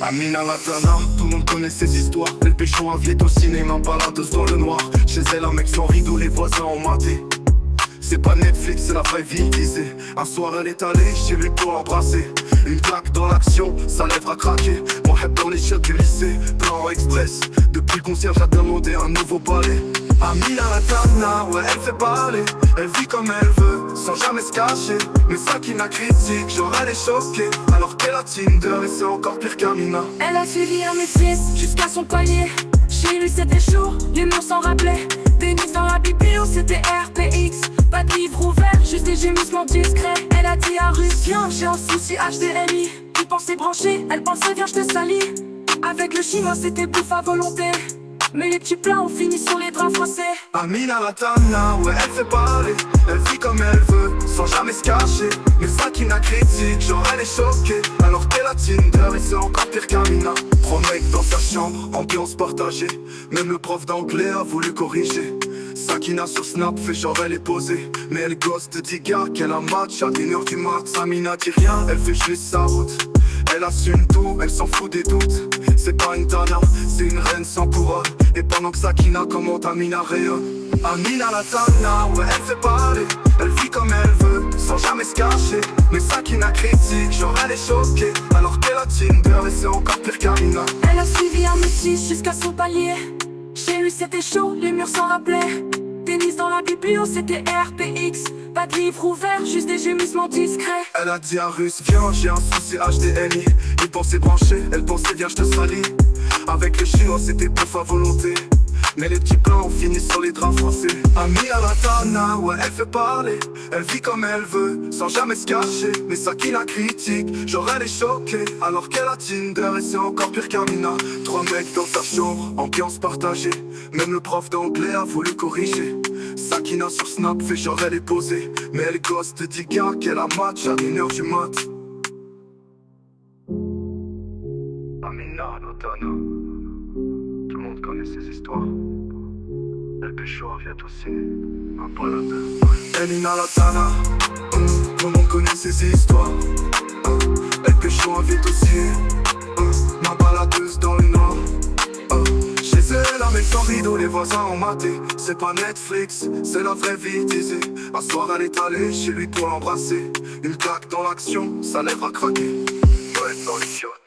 Amina Latana, tout le monde connaît ses histoires. Elle pécho invite au cinéma, baladeuse dans le noir. Chez elle un mec sans rideau, les voisins ont maté. C'est pas Netflix, c'est la vraie vie, disait. Un soir elle est allée chez lui pour l'embrasser. Une claque dans l'action, sa lèvre a craqué. Mon head dans les chiottes du lycée, plan express. Depuis le concert j'ai demandé un nouveau balai. Amina Latana, ouais elle fait parler. Elle vit comme elle veut, sans jamais se cacher. Mais ça qui n'a critique, genre elle est choquée. Alors qu'elle a Tinder et c'est encore pire qu'Amina. Elle a suivi un métis jusqu'à son palier. Chez lui c'était chaud, les murs s'en rappelaient. Denis dans la biblio c'était RPX. Pas de livre ouvert, juste des gémissements discrets. Elle a dit à Russe, viens j'ai un souci HDMI. Il pensait brancher, elle pensait viens je te salis. Avec le chinois c'était bouffe à volonté. Mais les petits plats ont fini sur les draps froissés. Amina Latana, ouais elle fait parler. Elle vit comme elle veut, sans jamais se cacher. Mais ça qui n'a critique, genre elle est choquée. Alors qu'elle a Tinder et c'est encore pire qu'Amina. 3 mecs dans sa chambre, ambiance partagée. Même le prof d'anglais a voulu corriger. Sakina sur Snap fait genre elle est posée. Mais elle ghost dit gars qu'elle a match à 1h du mat. Amina dit rien, elle fait juste sa route. Elle assume tout, elle s'en fout des doutes. C'est pas une Tana, c'est une reine sans couronne. Et pendant que Sakina commente, Amina rayonne. Amina Latana, ouais elle fait parler. Elle vit comme elle veut, sans jamais se cacher. Mais Sakina critique, genre elle est choquée. Alors qu'elle a Tinder et c'est encore pire qu'Amina. Elle a suivi un métis jusqu'à son palier. Chez lui c'était chaud, les murs s'en rappelaient. Denis dans la biblio c'était RPX. Pas de livre ouvert, juste des gémissements discrets. Elle a dit à Russe, viens j'ai un souci HDMI. Il pensait brancher, elle pensait viens je te salis. Avec le chinois c'était bouffe à volonté. Mais les petits plans ont fini sur les draps français. Amina Latana, ouais elle fait parler. Elle vit comme elle veut, sans jamais se cacher. Mais ça qui la critique, genre elle est choquée. Alors qu'elle a Tinder et c'est encore pire qu'Amina. 3 mecs dans sa chambre, ambiance partagée. Même le prof d'anglais a voulu corriger. Sakina sur Snap fait genre elle est posée. Mais elle ghost dit gars qu'elle a match à 1h du mat. Amina Latana, tout le monde connaît ses histoires. Elle pécho vient aussi un baladeur. Amina Latana, tout le monde connaît ses histoires. Elle pécho invite aussi ma baladeuse dans le nord. Chez elle, un mec sans rideau, les voisins ont maté. C'est pas Netflix, c'est la vraie vie, disait. Un soir elle est allée chez lui pour l'embrasser. Une claque dans l'action, sa lèvre a craqué. Ouais, dans les chiottes.